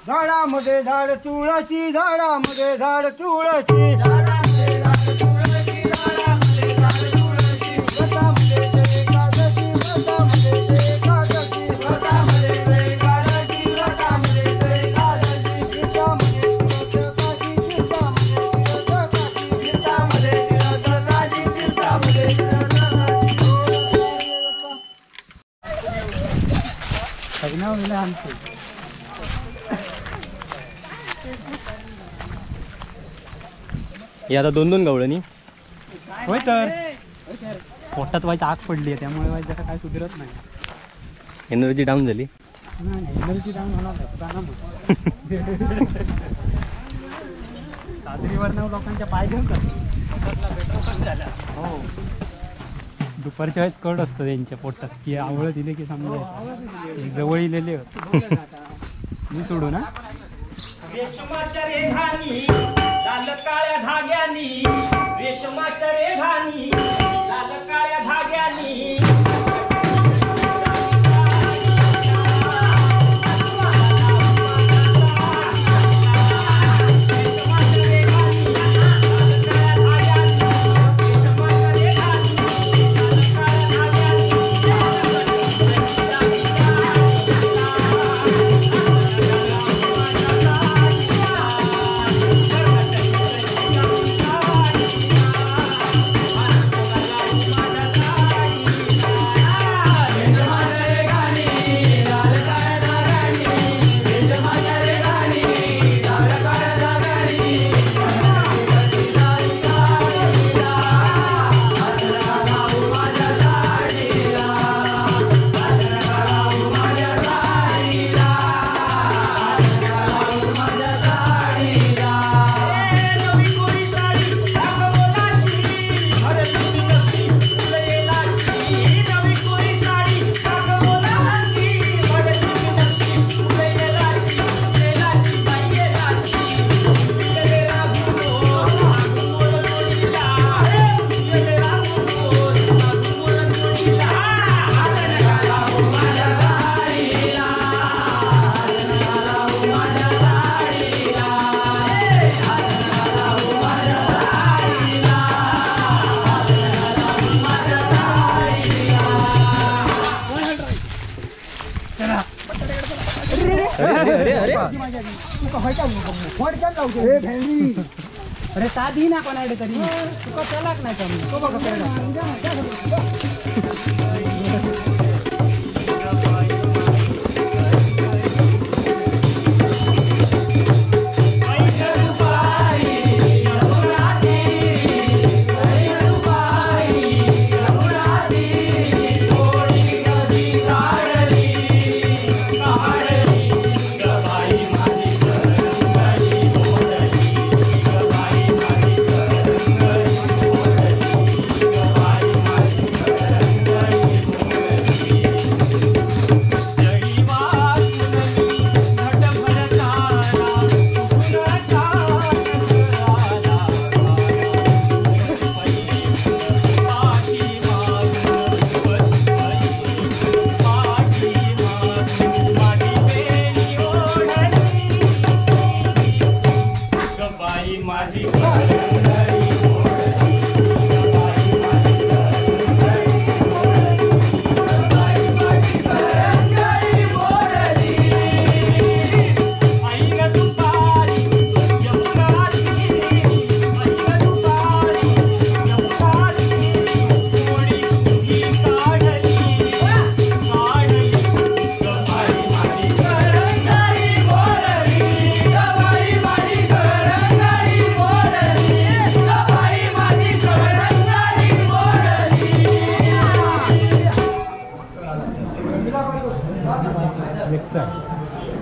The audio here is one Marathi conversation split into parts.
झाडामध्ये झाड तुळशी, झाडामध्ये झाड तुळशी, झाडामध्ये झाड तुळशी, झाडामध्ये झाड तुळशी, व्रतामध्ये जय एकादशी, व्रतामध्ये जय एकादशी, व्रतामध्ये जय एकादशी, व्रतामध्ये जय एकादशी, चिंतामध्ये तीर्थकाशी, चिंतामध्ये तीर्थकाशी, चिंतामध्ये तीर्थकाशी. सगळं मिळालं आमचं. हे आता 2-2 गवळणी होय तर पोटात व्हायची आग पडली आहे त्यामुळे व्हायचं जरा काय सुधारत नाही. एनर्जी डाऊन झाली. एनर्जी डाऊन होणार सादरीवर लोकांच्या पाय घेऊन हो दुपारच्या वेळेस कड असतं त्यांच्या पोटात की आवळं दिले की समजायचं जवळ इलेले होते. मी सोडू ना रेशमाच्या रेघानी लाल काळ्या धाग्यानी, रेशमाच्या रेघानी लाल काळ्या धाग्यानी, अरे साधी ना कोणाकडे तरी तुका चलाक नाही का तो बघा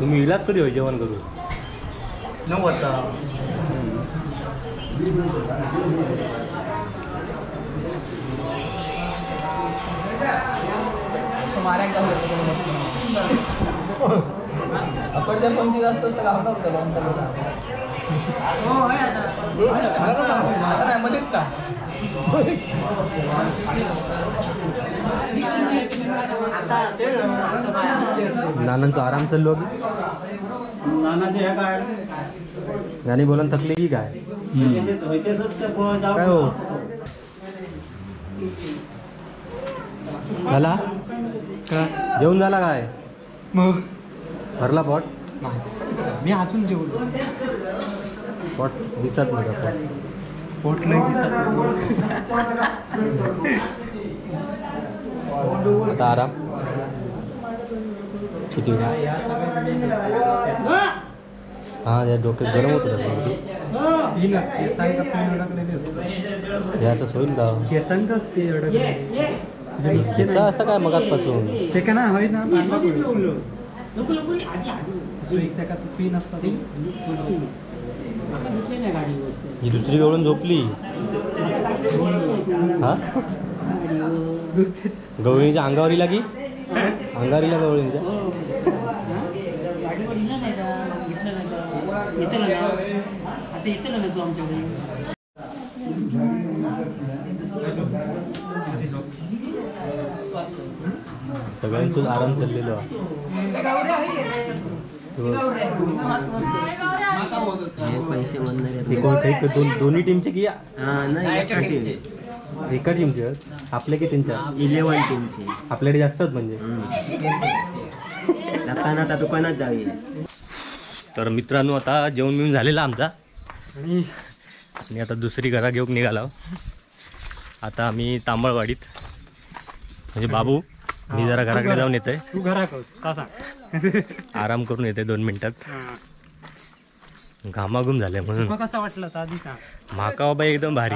तुम्ही इलाज कधी होय जेवण करू 9 वाजता. आपण जर पंचवीस असतो तर गावला होतं आता नाही मध्येच का नानांचा आराम चाललो की नानी बोला थकले की काय काय हो झाला जेवण झाला काय मग भरला पॉट मी अजून जेवलो. पॉट दिसत नाही का पोट नाही दिसत. आता आराम किती हां त्या डोक्यात गरम होत असं सोयील का केसांक ते त्याचा असं काय मगातपासून ते का ना होय ना पिन असतात. ही दुसरी गवळून झोपली हा गवळीच्या अंगावरीला की अंगावरीला गवळींच्या सगळ्यांचाच आराम चाललेलो दोन्ही टीमचे की एका टीमचे आपल्या की त्यांच्या 11 टीमचे आपल्याकडे जास्तच म्हणजे आता दुकानात जाऊया. तर मित्रांनो आता जेवण मिळून झालेला आमचा आणि आता दुसरी घरा घेऊन निघाला. आता आम्ही तांबळवाडीत म्हणजे बाबू मी जरा घराकडे जाऊन येतोय. तू घराकडे आराम करून येते 2 मिनिटात. घामाघूम झाले म्हणून कसा वाटला आधी सांग. माका बाबा एकदम भारी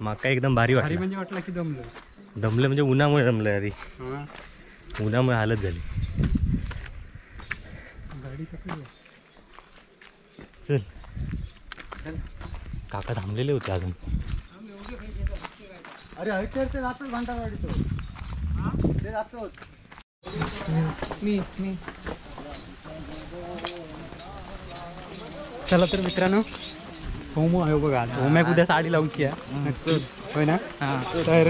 माका एकदम भारी वाटली. म्हणजे वाटला की दमलं म्हणजे उन्हामुळे दमलं अरे उन्हामुळे हालत झाली. चल काका थांबलेले होते अजून. अरे ऐकते जातो घंटावाडी तो ते जातो मी चला तर मित्रांनो होमो आहे बघा. होम्याक उद्या साडी लावची आहे होय ना. तर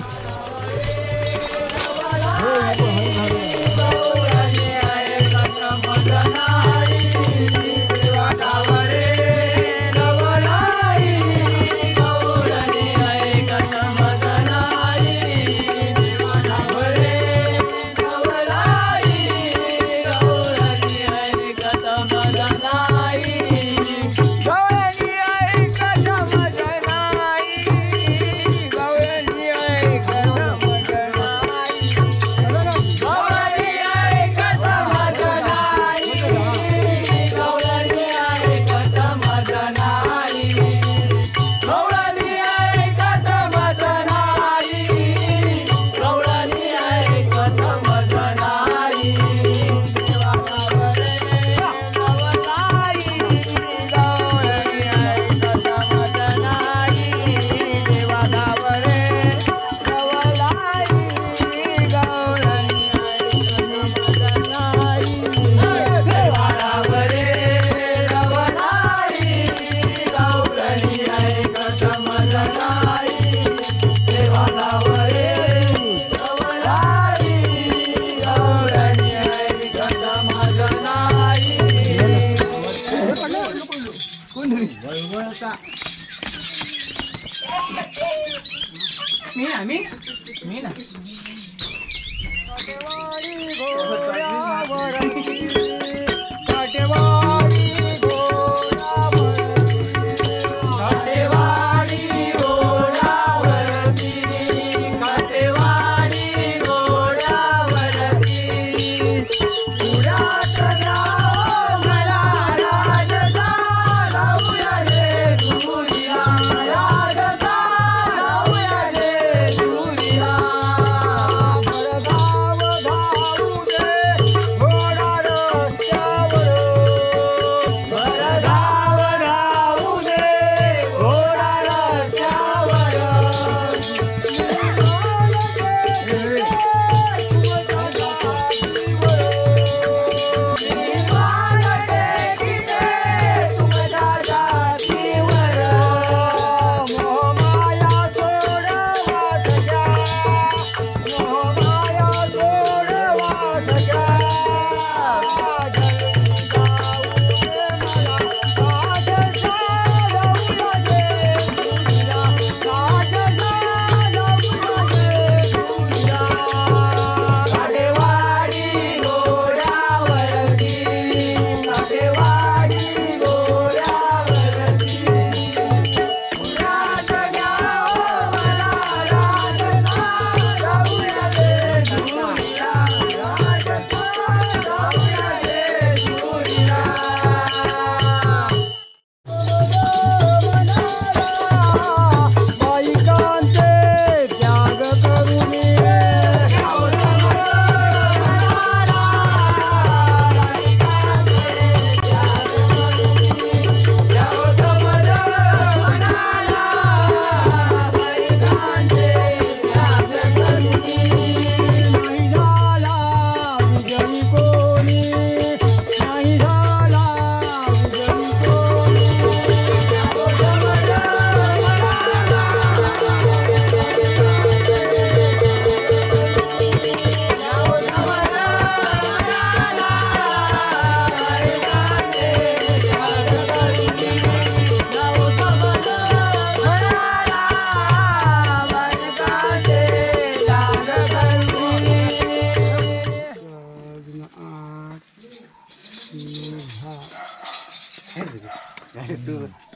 मी ना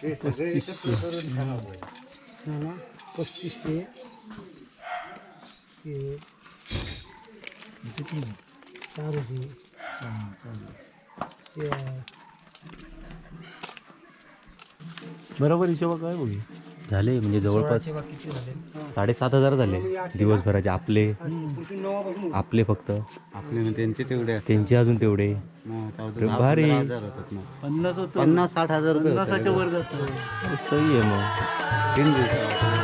3500 बरोबर हिशोबा काय बघू झाले म्हणजे जवळपास 7,500 झाले दिवसभराचे आपले फक्त आपले त्यांचे तेवढे असतात. त्यांचे अजून तेवढे भारी 50-60 हजार रुपये होतात. सही आहे मग 3 दिवसात